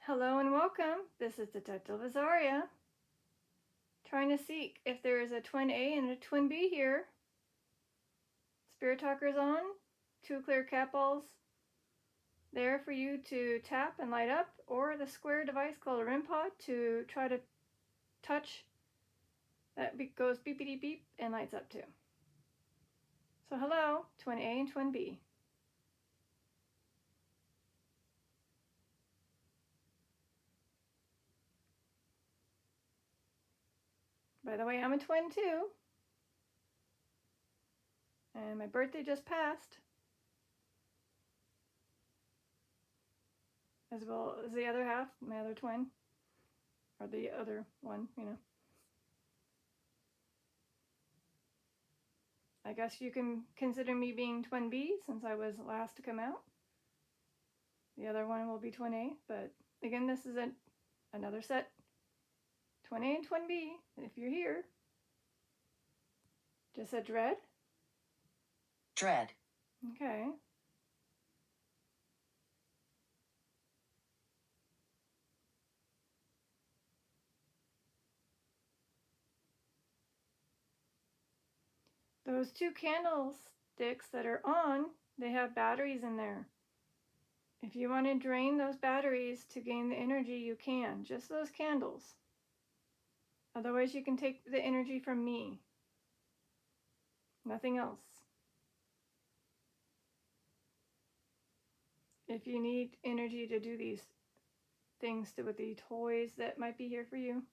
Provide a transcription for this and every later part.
Hello and welcome. This is Detective Azaria, trying to seek if there is a twin A and a twin B here. Spirit Talker's on. 2 clear cat balls there for you to tap and light up, or the square device called a REM pod to try to touch. That goes beepity beep and lights up too. So hello, twin A and twin B. By the way, I'm a twin too. And my birthday just passed. As well as the other half, my other twin. Or the other one, I guess you can consider me being twin B since I was last to come out. The other one will be twin A, but again, this is another set. Twin A and twin B, if you're here. Just said dread? Dread. Okay. Those 2 candlesticks that are on, they have batteries in there. If you want to drain those batteries to gain the energy, you can. Just those candles. Otherwise, you can take the energy from me. Nothing else. If you need energy to do these things with the toys that might be here for you.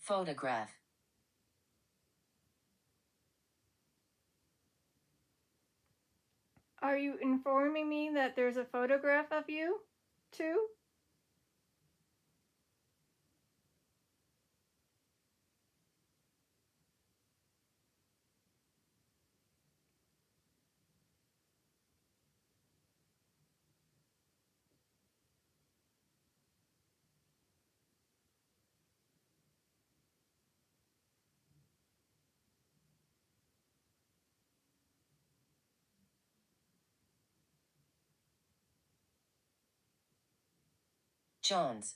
Photograph. Are you informing me that there's a photograph of you, too? Jones.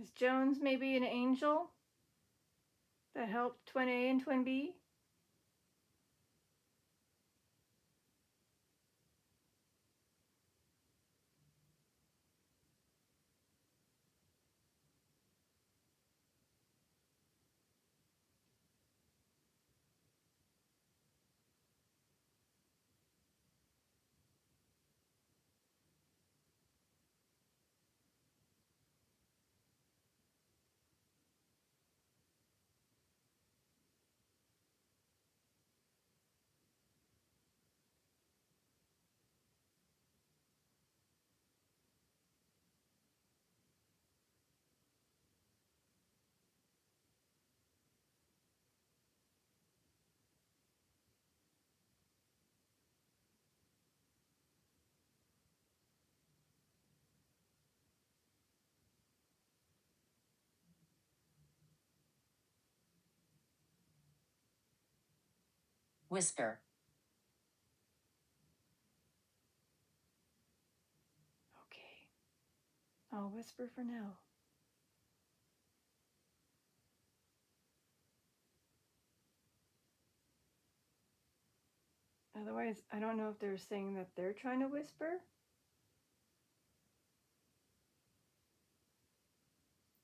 Is Jones maybe an angel that helped twin A and twin B? Whisper. Okay. I'll whisper for now. Otherwise, I don't know if they're saying that they're trying to whisper.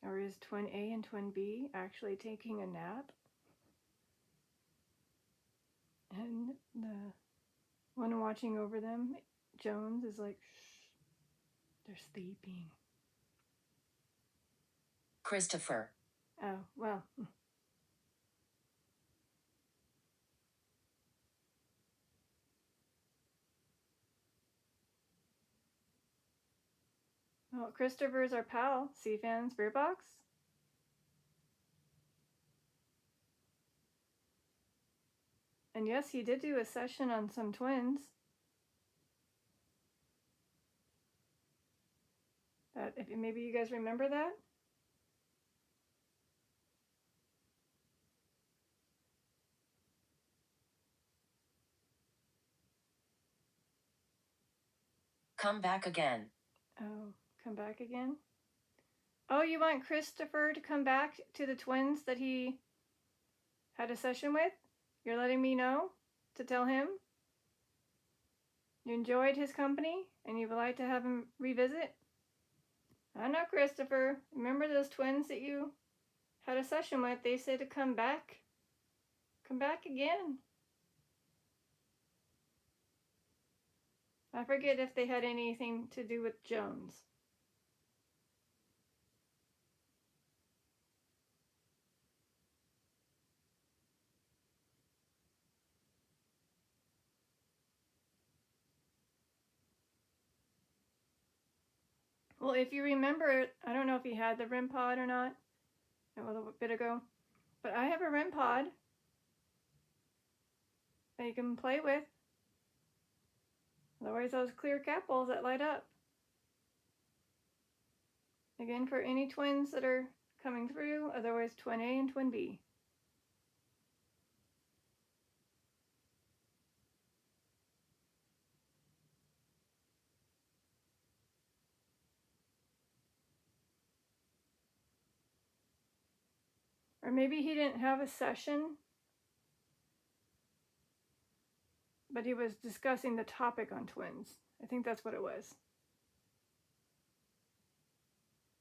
Or is twin A and twin B actually taking a nap? And the one watching over them, Jones, is like, shh, they're sleeping. Christopher. Oh, well. Well, Christopher's our pal, Cfanns Spirit Box. And yes, he did do a session on some twins. That, if maybe you guys remember that? Come back again. Oh, come back again? Oh, you want Christopher to come back to the twins that he had a session with? You're letting me know to tell him? You enjoyed his company and you would like to have him revisit? I know, Christopher. Remember those twins that you had a session with? They said to come back. Come back again. I forget if they had anything to do with Jones. Well, if you remember, I don't know if he had the REM pod or not. A little bit ago. But I have a REM pod that you can play with. Otherwise, those clear capsules that light up. Again, for any twins that are coming through, otherwise twin A and twin B. Or maybe he didn't have a session, but he was discussing the topic on twins. I think that's what it was.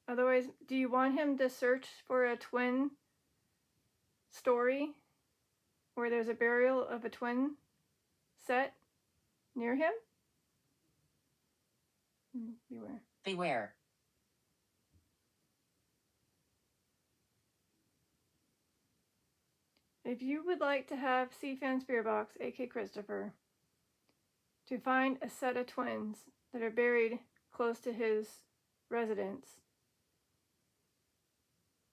Otherwise, do you want him to search for a twin story where there's a burial of a twin set near him? Beware. Beware. If you would like to have Cfanns Spirit Box, aka Christopher, to find a set of twins that are buried close to his residence,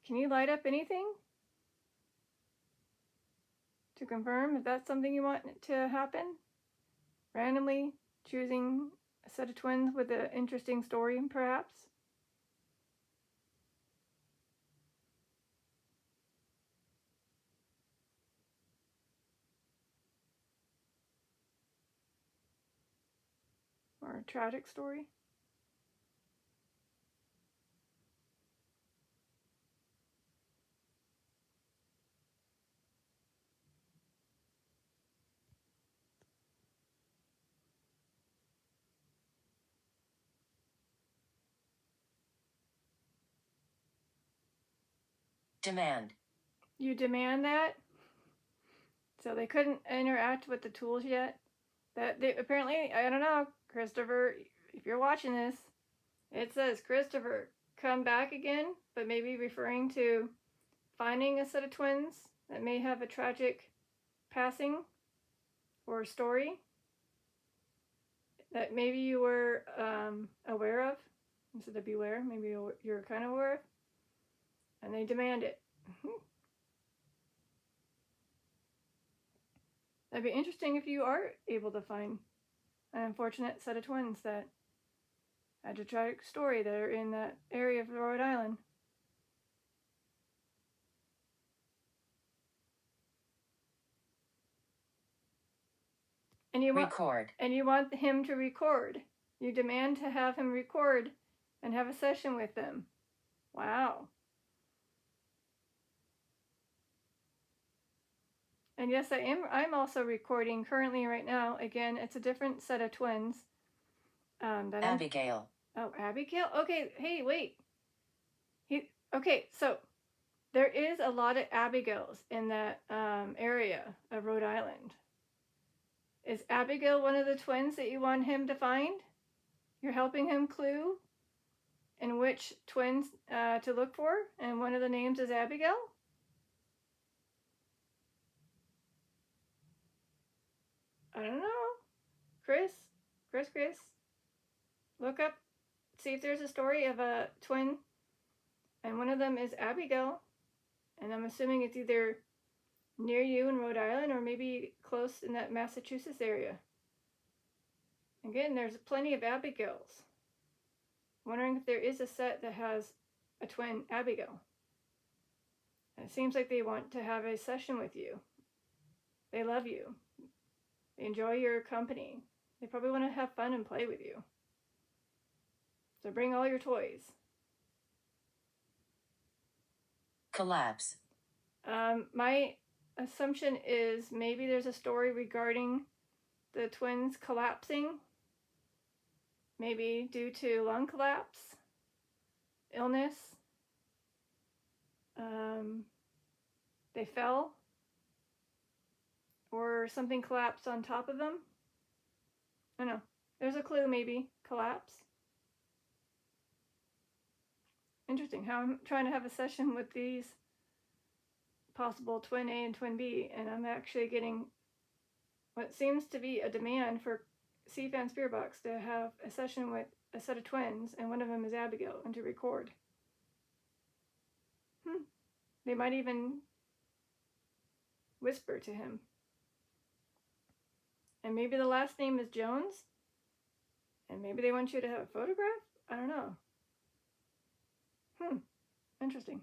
can you light up anything to confirm if that's something you want to happen? Randomly choosing a set of twins with an interesting story, perhaps? Or a tragic story? Demand. You demand that? So they couldn't interact with the tools yet? That they apparently, I don't know, Christopher, if you're watching this, it says, Christopher, come back again, but maybe referring to finding a set of twins that may have a tragic passing or story that maybe you were aware of instead of beware. Maybe you're kind of aware of, and they demand it. That'd be interesting if you are able to find an unfortunate set of twins that had a tragic story that are in that area of Rhode Island. And you want Record. And you want him to record. You demand to have him record and have a session with them. Wow. And yes, I'm also recording currently right now. Again, it's a different set of twins. Abigail. Oh, Abigail? Okay, hey, wait. Okay, so there is a lot of Abigails in that area of Rhode Island. Is Abigail one of the twins that you want him to find? You're helping him clue in which twins to look for, and one of the names is Abigail? I don't know. Chris? Look up, see if there's a story of a twin, and one of them is Abigail, and I'm assuming it's either near you in Rhode Island or maybe close in that Massachusetts area. Again, there's plenty of Abigails. Wondering if there is a set that has a twin Abigail. And it seems like they want to have a session with you. They love you. They enjoy your company. They probably want to have fun and play with you. So bring all your toys. Collapse. My assumption is maybe there's a story regarding the twins collapsing. Maybe due to lung collapse, illness. They fell, or something collapsed on top of them. I don't know. There's a clue, maybe. Collapse. Interesting how I'm trying to have a session with these possible twin A and twin B, and I'm actually getting what seems to be a demand for Cfanns Spirit Box to have a session with a set of twins, and one of them is Abigail, and to record. They might even whisper to him. And maybe the last name is Jones, and maybe they want you to have a photograph? I don't know. Interesting.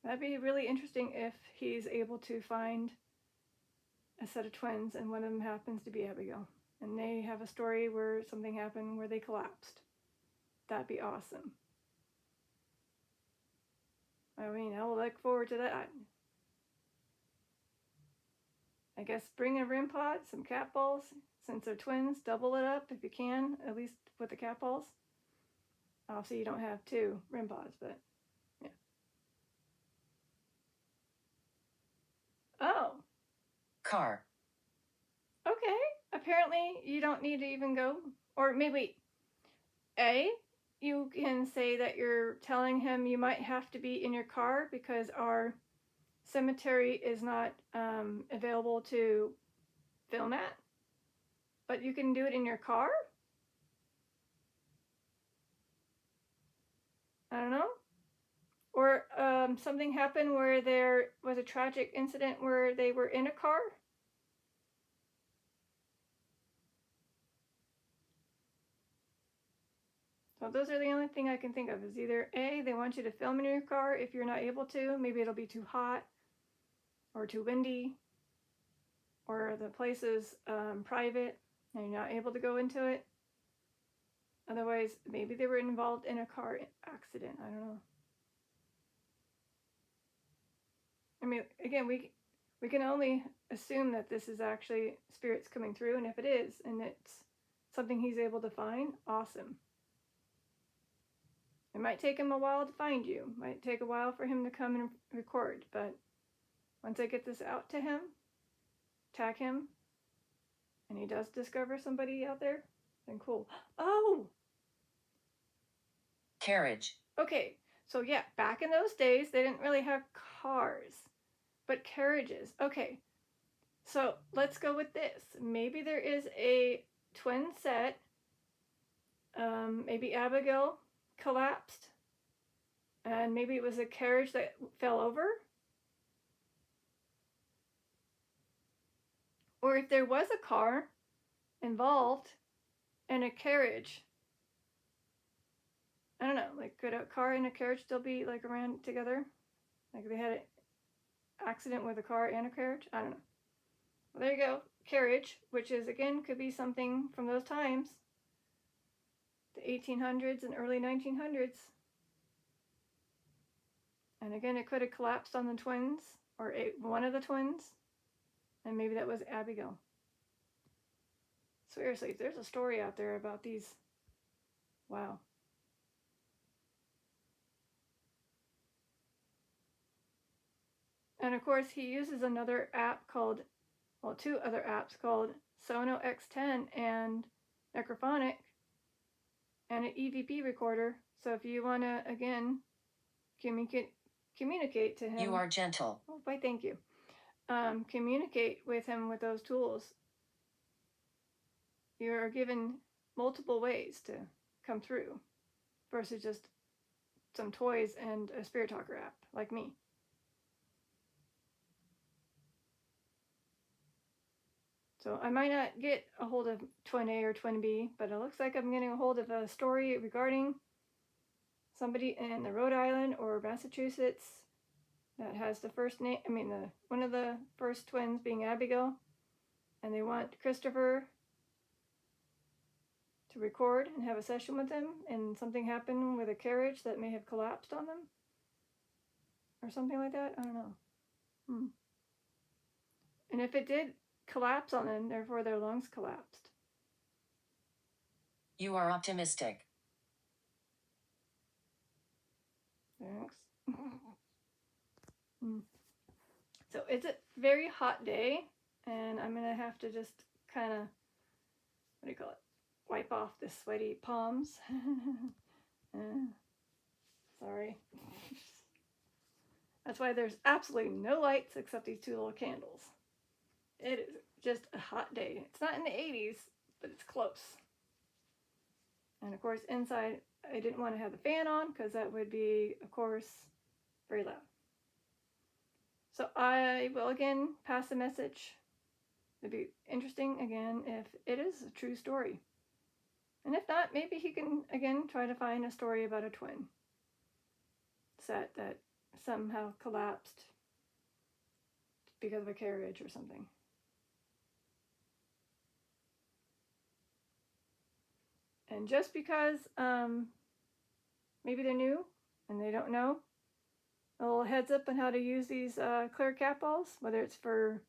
That'd be really interesting if he's able to find a set of twins and one of them happens to be Abigail, and they have a story where something happened where they collapsed. That'd be awesome. I mean, I will look forward to that. I guess bring a REM pod, some cat balls. Since they're twins, double it up if you can, at least with the cat balls. Obviously, you don't have 2 REM pods, but yeah. Oh. Car. Okay. Apparently, you don't need to even go. Or maybe, A, you can say that you're telling him you might have to be in your car because our cemetery is not available to film at, but you can do it in your car? I don't know. Or something happened where there was a tragic incident where they were in a car? So those are the only thing I can think of, is either A, they want you to film in your car if you're not able to, maybe it'll be too hot or too windy, or the place is private and you're not able to go into it. Otherwise, maybe they were involved in a car accident. I don't know. I mean, again, we can only assume that this is actually spirits coming through, and if it is, and it's something he's able to find, awesome. It might take him a while to find you. Might take a while for him to come and record, but once I get this out to him, tag him, and he does discover somebody out there, then cool. Oh! Carriage. Okay, so yeah, back in those days, they didn't really have cars, but carriages. Okay, so let's go with this. Maybe there is a twin set. Maybe Abigail collapsed, and maybe it was a carriage that fell over. Or if there was a car involved and a carriage, I don't know, like could a car and a carriage still be like around together? Like they had an accident with a car and a carriage? I don't know. Well, there you go. Carriage, which is again could be something from those times. the 1800s and early 1900s. And again, it could have collapsed on the twins, or one of the twins, and maybe that was Abigail. Seriously, there's a story out there about these. Wow. And of course, he uses another app called, well, two other apps called Sono X10 and Necrophonic, and an EVP recorder. So if you want to, again, communicate to him. You are gentle. Oh, why, thank you. Communicate with him with those tools. You are given multiple ways to come through versus just some toys and a Spirit Talker app like me. So I might not get a hold of Twin A or Twin B, but it looks like I'm getting a hold of a story regarding somebody in the Rhode Island or Massachusetts that has the first name, one of the first twins being Abigail, and they want Christopher to record and have a session with them, and something happened with a carriage that may have collapsed on them or something like that. I don't know. And if it did collapse on them, therefore their lungs collapsed. You are optimistic. Thanks. So it's a very hot day, and I'm gonna have to just kind of, what do you call it, wipe off the sweaty palms. Sorry. That's why there's absolutely no lights except these two little candles. It is just a hot day. It's not in the 80s, but it's close. And of course, inside, I didn't want to have the fan on because that would be, of course, very loud. So I will again pass the message. It'd be interesting, again, if it is a true story. And if not, maybe he can, again, try to find a story about a twin set that somehow collapsed because of a carriage or something. And just because maybe they're new and they don't know, a little heads up on how to use these clear cat balls, whether it's for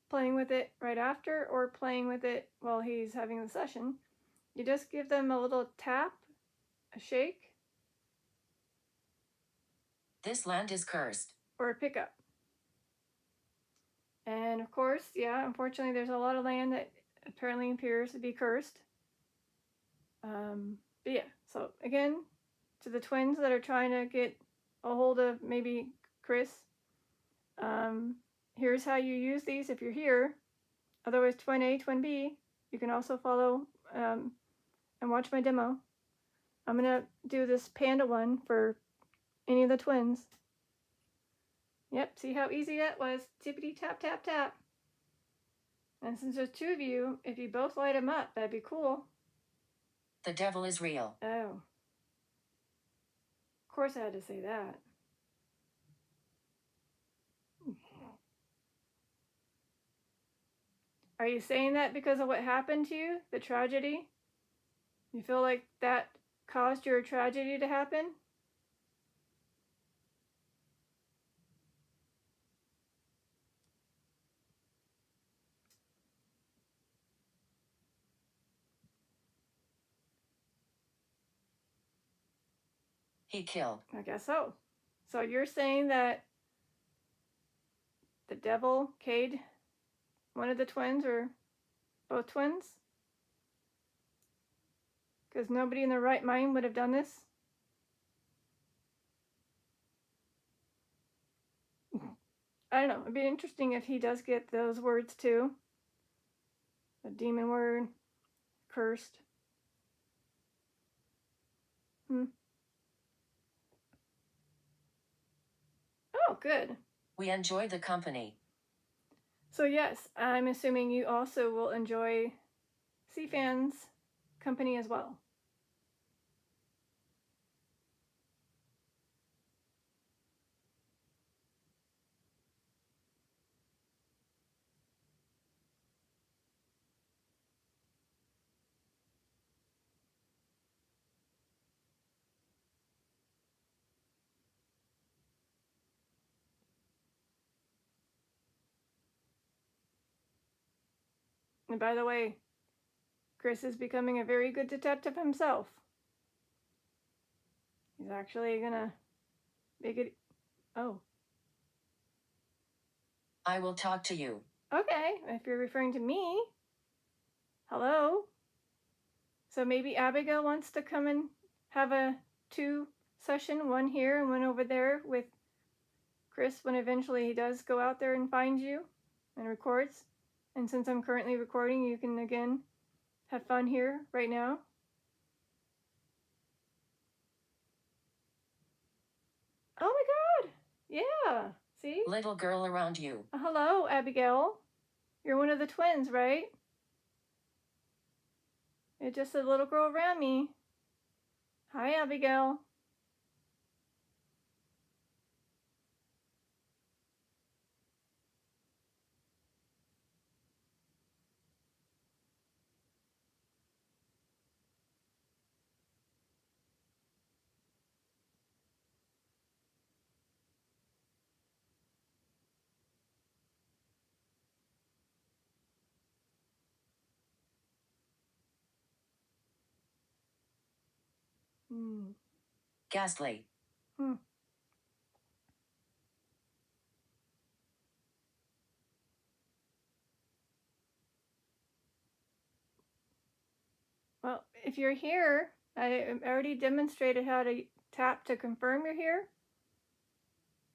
playing with it right after or playing with it while he's having the session. You just give them a little tap, a shake. This land is cursed. Or a pickup. And of course, yeah, unfortunately there's a lot of land that apparently appears to be cursed. But yeah, so again, to the twins that are trying to get a hold of maybe Chris, here's how you use these if you're here. Otherwise, Twin A, Twin B, you can also follow and watch my demo. I'm going to do this panda one for any of the twins. Yep, see how easy that was? Tippity tap, tap, tap. And since there's two of you, if you both light them up, that'd be cool. The devil is real. Oh. Of course I had to say that. Are you saying that because of what happened to you? The tragedy? You feel like that caused your tragedy to happen? He killed. I guess so. So you're saying that the devil killed one of the twins or both twins? Because nobody in their right mind would have done this? I don't know. It'd be interesting if he does get those words too. The demon word, cursed. Oh, good. We enjoy the company. So yes, I'm assuming you also will enjoy Cfanns' company as well. And by the way, Chris is becoming a very good detective himself. He's actually gonna make it. Oh. I will talk to you. Okay, if you're referring to me. Hello? So maybe Abigail wants to come and have a 2 session, one here and one over there with Chris when eventually he does go out there and find you and records. And since I'm currently recording, you can again have fun here right now. Oh my God! Yeah, see? Little girl around you. Hello, Abigail. You're one of the twins, right? It's just a little girl around me. Hi, Abigail. Ghastly. Well, if you're here, I already demonstrated how to tap to confirm you're here.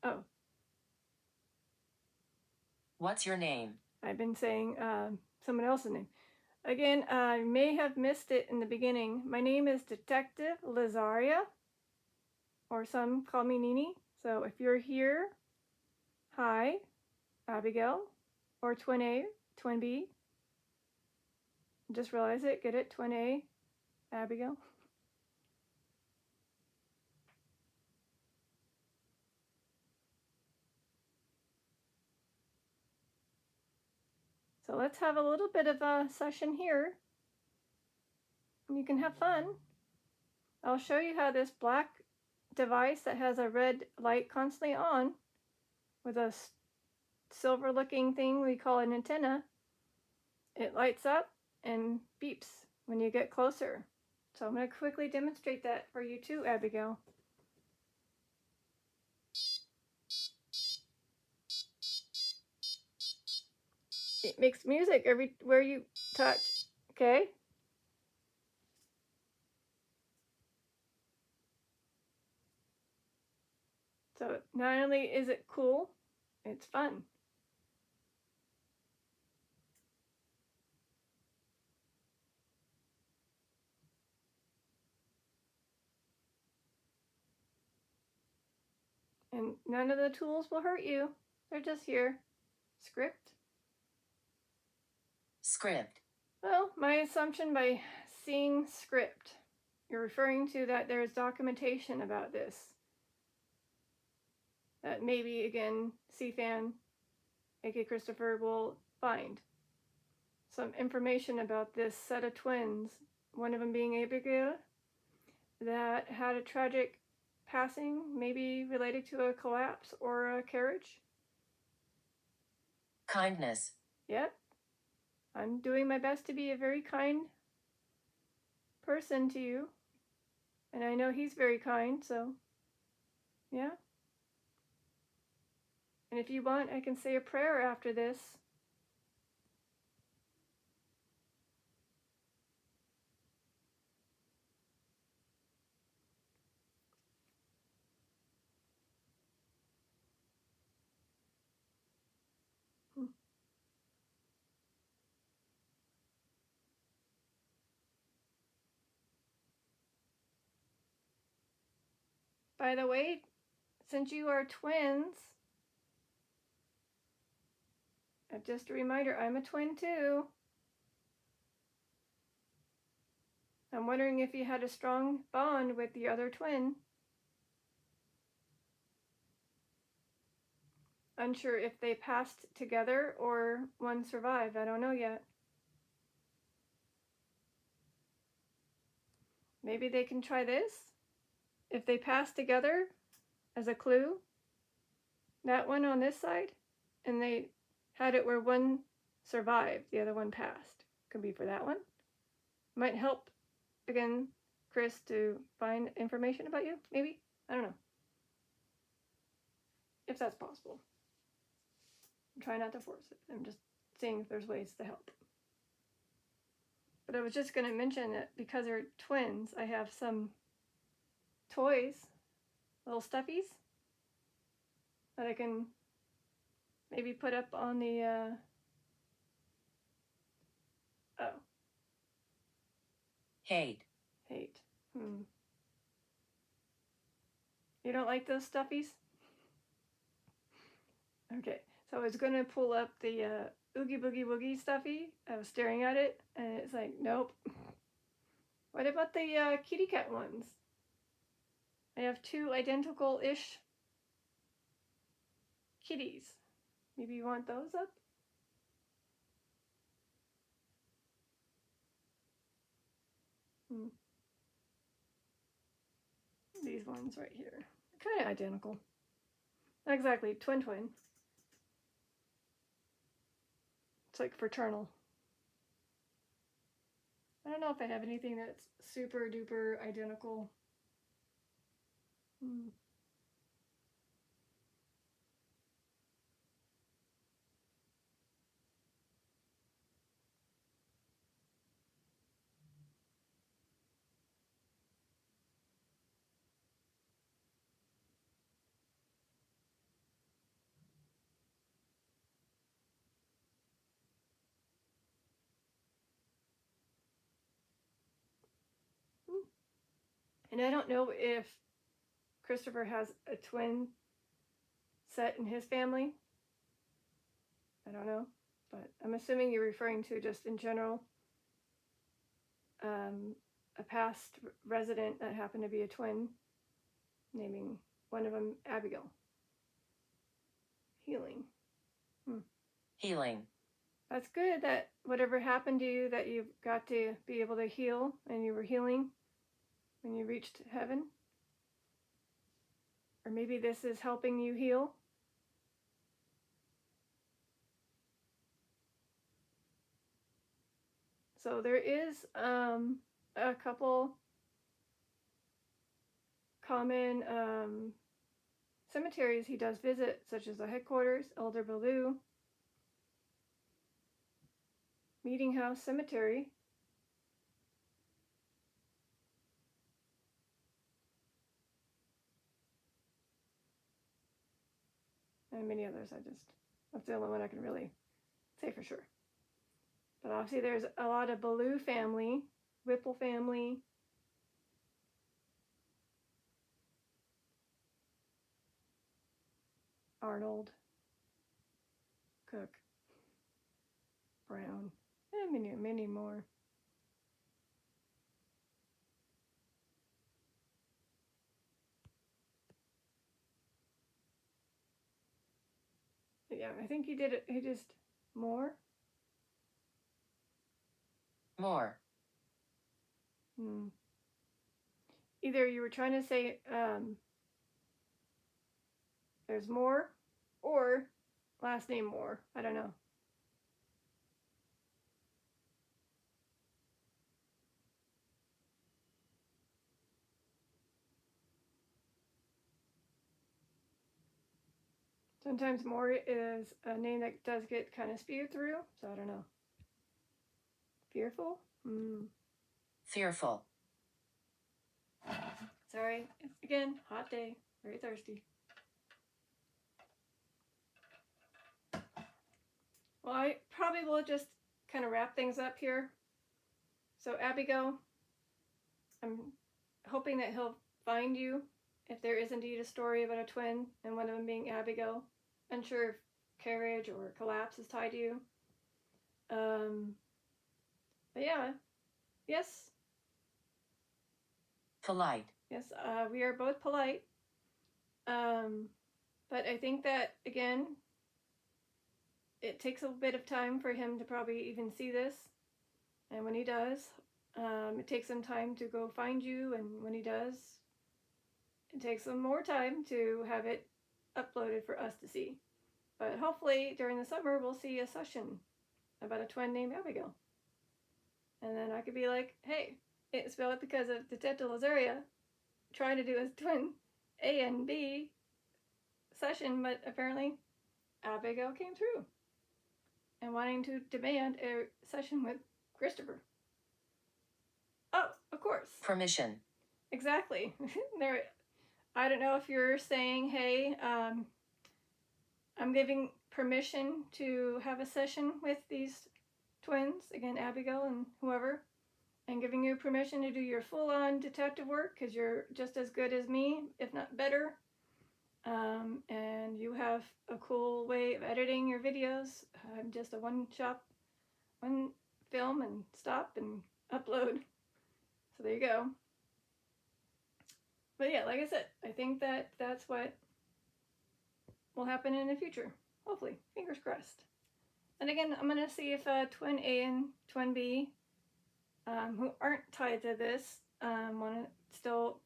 Oh. What's your name? I've been saying someone else's name. Again, I may have missed it in the beginning. My name is Detective Lazaria, or some call me Nini. So if you're here, hi, Abigail, or Twin A, Twin B. Just realize it, get it, Twin A, Abigail. So let's have a little bit of a session here. You can have fun. I'll show you how this black device that has a red light constantly on with a silver looking thing we call an antenna, it lights up and beeps when you get closer. So I'm going to quickly demonstrate that for you too, Abigail. It makes music everywhere you touch, okay? So not only is it cool, it's fun. And none of the tools will hurt you. They're just here. Script. Script. Well, my assumption by seeing script, you're referring to that there's documentation about this. That maybe, again, Cfann, aka Christopher, will find some information about this set of twins, one of them being Abigail, that had a tragic passing, maybe related to a collapse or a carriage. Kindness. Yep. I'm doing my best to be a very kind person to you. And I know he's very kind, so yeah. And if you want, I can say a prayer after this. By the way, since you are twins, just a reminder, I'm a twin too. I'm wondering if you had a strong bond with the other twin. Unsure if they passed together or one survived. I don't know yet. Maybe they can try this. If they pass together as a clue, that one on this side, and they had it where one survived, the other one passed. could be for that one. Might help, again, Chris, to find information about you, maybe? I don't know. If that's possible. I'm trying not to force it. I'm just seeing if there's ways to help. But I was just going to mention that because they're twins, I have some toys, little stuffies, that I can maybe put up on the, Hate. You don't like those stuffies? Okay, so I was going to pull up the Oogie Boogie Woogie stuffy. I was staring at it, and it's like, nope. What about the kitty cat ones? I have 2 identical-ish kitties. Maybe you want those up? These ones right here. Kind of identical. Not exactly twin. It's like fraternal. I don't know if I have anything that's super duper identical. And I don't know if Christopher has a twin set in his family. I don't know, but I'm assuming you're referring to just in general a past resident that happened to be a twin, naming one of them Abigail. Healing. Healing. That's good that whatever happened to you, that you've got to be able to heal, and you were healing when you reached heaven. Or maybe this is helping you heal. So there is a couple common cemeteries he does visit, such as the headquarters, Elder Baloo, Meeting House Cemetery, and many others. That's the only one I can really say for sure. But obviously there's a lot of Baloo family, Whipple family, Arnold, Cook, Brown, and many more. Yeah, I think he did it. He just more. Either you were trying to say there's more, or last name Moore. I don't know. Sometimes Moore is a name that does get kind of spewed through, so I don't know. Fearful? Fearful. Sorry. Again, hot day. Very thirsty. Well, I probably will just kind of wrap things up here. So Abigail, I'm hoping that he'll find you if there is indeed a story about a twin and one of them being Abigail. Unsure if carriage or collapse is tied to you. But yeah, yes. Polite. Yes, we are both polite. But I think that, again, it takes a bit of time for him to probably even see this. And when he does, it takes some time to go find you. And when he does, it takes some more time to have it uploaded for us to see. But hopefully during the summer, we'll see a session about a twin named Abigail. And then I could be like, hey, it's spelled because of the Teta Lazaria trying to do a twin A and B session, but apparently Abigail came through and wanting to demand a session with Christopher. Oh, of course. Permission. Exactly. There. I don't know if you're saying, hey, I'm giving permission to have a session with these twins, again, Abigail and whoever, and giving you permission to do your full-on detective work because you're just as good as me, if not better. And you have a cool way of editing your videos. I'm just a one film and stop and upload. So there you go. But yeah, like I said, I think that that's what will happen in the future. Hopefully, fingers crossed. And again, I'm going to see if twin A and twin B, who aren't tied to this, want to still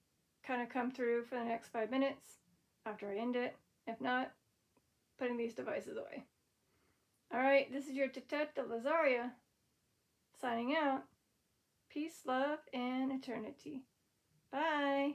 kind of come through for the next 5 minutes after I end it. If not, putting these devices away. Alright, this is your Teta Lazaria signing out. Peace, love, and eternity. Bye.